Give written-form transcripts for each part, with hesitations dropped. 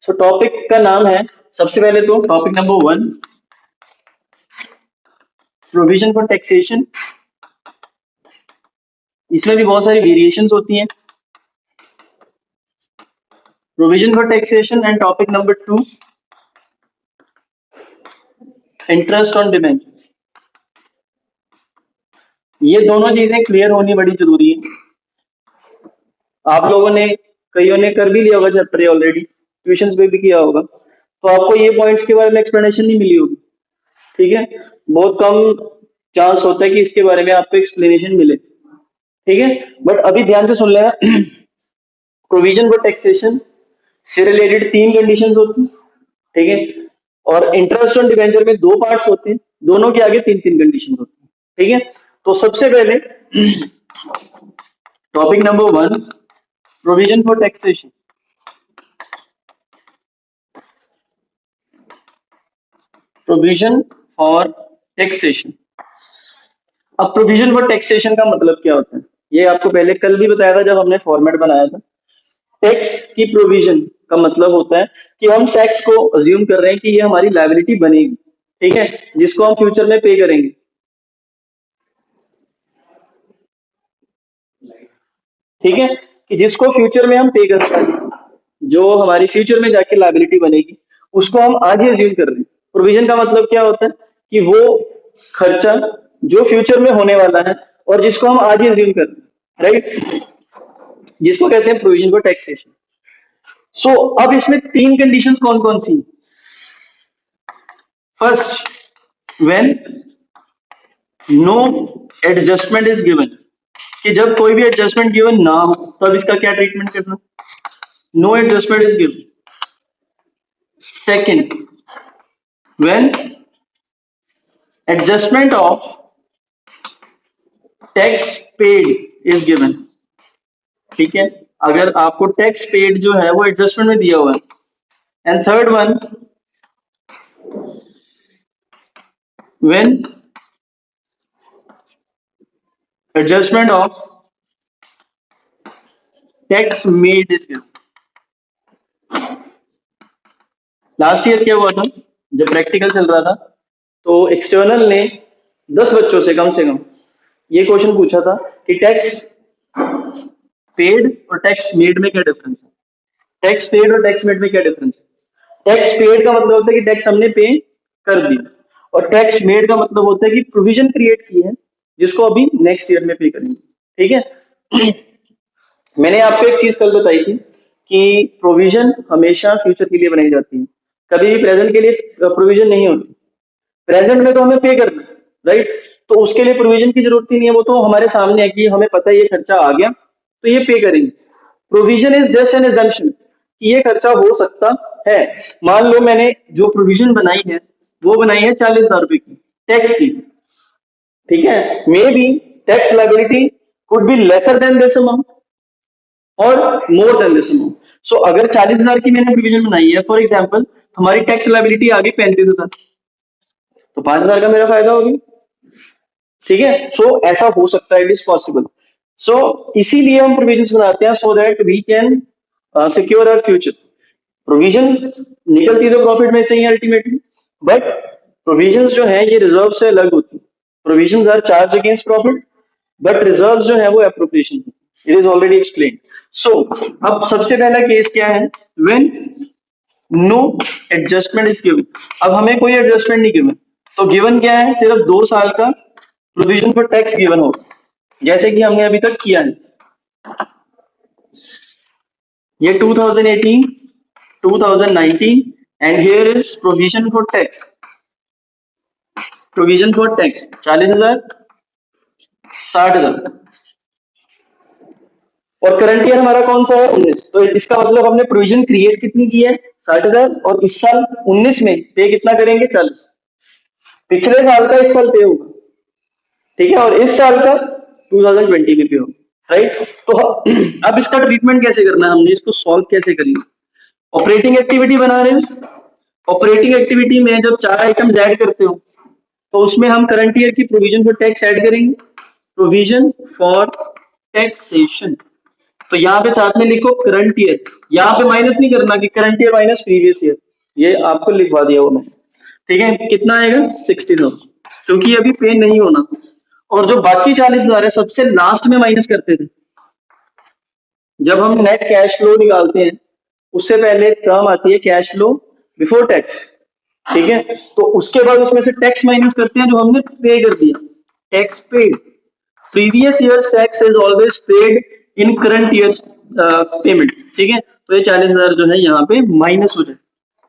सो topic का नाम है, सबसे पहले तो topic number 1, provision for taxation. इसमें भी बहुत सारी वेरिएशंस होती हैं। Provision for taxation and topic number 2, interest on debentures. ये दोनों चीजें क्लियर होनी बड़ी जरूरी है। आप लोगों ने, कईयों ने कर भी लिया होगा चैप्टर ऑलरेडी, ट्यूशन पे भी किया होगा, तो आपको ये पॉइंट्स के बारे में एक्सप्लेनेशन नहीं मिली होगी। ठीक है, बहुत कम चांस होता है कि इसके बारे में आपको एक्सप्लेनेशन मिले। ठीक है, बट अभी ध्यान से सुन लेना। प्रोविजन फॉर टैक्सेशन से रिलेटेड 3 कंडीशंस होती हैं। ठीक है, और इंटरेस्ट ऑन डिबेंचर में 2 पार्ट्स होते हैं, दोनों के आगे 3-3 कंडीशन होती हैं। ठीक है, तो सबसे पहले topic number 1, provision for taxation. Provision for taxation. अब प्रोविजन फॉर टैक्सेशन का मतलब क्या होता है, ये आपको पहले कल भी बताया था जब हमने फॉर्मेट बनाया था। टैक्स की प्रोविजन का मतलब होता है कि हम टैक्स को अज्यूम कर रहे हैं कि ये हमारी लायबिलिटी बनेगी, ठीक है, जिसको हम फ्यूचर में पे करेंगे। ठीक है, कि जिसको फ्यूचर में हम पे कर पाएंगे, जो हमारी फ्यूचर में जाके लायबिलिटी बनेगी, उसको हम आज ही अज्यूम कर रहे हैं। प्रोविजन का मतलब क्या होता है कि वो खर्चा जो फ्यूचर में होने वाला है और जिसको हम आज ही अज्यूम कर रहे हैं, राइट, जिसको कहते हैं प्रोविजन फॉर टैक्सेशन। सो अब इसमें 3 कंडीशंस कौन कौन सी? First, when no adjustment is given, कि जब कोई भी एडजस्टमेंट गिवन ना हो तब इसका क्या ट्रीटमेंट करना, no adjustment is given. Second, when adjustment of tax paid is given. ठीक है, अगर आपको टैक्स पेड जो है वो एडजस्टमेंट में दिया हुआ है। And third one, when adjustment of tax made is given. Last year क्या हुआ था, जब प्रैक्टिकल चल रहा था तो एक्सटर्नल ने 10 बच्चों से कम ये क्वेश्चन पूछा था कि टैक्स पेड और टैक्स मेड में क्या डिफरेंस है। टैक्स पेड और टैक्स मेड में क्या डिफरेंस है? टैक्स पेड का मतलब होता है कि टैक्स हमने पे कर दिया, और टैक्स मेड का मतलब होता है कि प्रोविजन क्रिएट की है जिसको अभी नेक्स्ट ईयर में पे करेंगे। ठीक है, मैंने आपको एक चीज कल बताई थी कि प्रोविजन हमेशा फ्यूचर के लिए बनाई जाती है, कभी भी प्रेजेंट के लिए प्रोविजन नहीं होती। प्रेजेंट में तो हमें पे करना है, राइट, तो उसके लिए प्रोविजन की जरूरत ही नहीं है, वो तो हमारे सामने है कि हमें पता है ये खर्चा आ गया तो ये पे करेंगे। Provision is just an assumption कि ये खर्चा हो सकता है। मान लो मैंने जो प्रोविजन बनाई है वो बनाई है 40,000 रुपए की टैक्स की। ठीक है, may be tax liability could be lesser than this amount और मोर देन दिस अमाउंट। सो अगर 40,000 की मैंने प्रोविजन बनाई है फॉर एग्जाम्पल, हमारी टैक्स लायबिलिटी आ गई 35,000, तो 5,000 का मेरा फायदा होगी। ठीक है, सो ऐसा हो सकता है, इट इज पॉसिबल। सो इसीलिए हम प्रोविजंस बनाते हैं, so that we can secure our future. Provisions निकलती तो प्रॉफिट में से ही अल्टीमेटली, बट प्रोविजंस जो है ये रिजर्व से अलग होती है। Provisions are charge against profit, but reserve जो है वो appropriation. It is already explain. So अब सबसे पहला केस क्या है, when no adjustment is given. अब हमें कोई एडजस्टमेंट नहीं गिवन, तो गिवन क्या है, सिर्फ 2 साल का प्रोविजन फॉर टैक्स गिवन होगा, जैसे कि हमने अभी तक किया है। ये 2018, 2019 and here is provision for tax. Provision for tax 40,000, 60,000, और करंट ईयर हमारा कौन सा है 19। तो इसका मतलब हमने प्रोविजन क्रिएट कितनी की है 60,000, और इस साल 19 में पे कितना करेंगे 40। पिछले साल का इस साल पे होगा, ठीक है, और इस साल का 2020 में पे होगा, राइट। तो अब इसका ट्रीटमेंट कैसे करना है, हमने इसको सॉल्व कैसे करेंगे। ऑपरेटिंग एक्टिविटी बना रहे हैं, ऑपरेटिंग एक्टिविटी में जब 4 आइटम्स ऐड करते हो तो उसमें हम करंट ईयर की प्रोविजन फॉर टैक्स ऐड करेंगे, प्रोविजन फॉर टैक्सेशन। तो यहाँ पे साथ में लिखो करंट ईयर, यहाँ पे माइनस नहीं करना कि current year minus previous year, ये आपको लिखवा दिया वो मैं। ठीक है, कितना आएगा 60,000, क्योंकि अभी पे नहीं होना। और जो बाकी 40,000 है सबसे लास्ट में माइनस करते थे। जब हम नेट कैश फ्लो निकालते हैं उससे पहले टर्म आती है कैश फ्लो बिफोर टैक्स। ठीक है, तो उसके बाद उसमें से टैक्स माइनस करते हैं जो हमने पे कर दिया, tax paid. Previous years tax is always paid in current years payment. ठीक है, तो ये 40,000 जो है यहाँ पे माइनस हो जाए,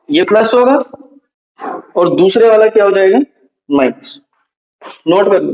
ये प्लस होगा और दूसरे वाला क्या हो जाएगा माइनस। नोट कर लो।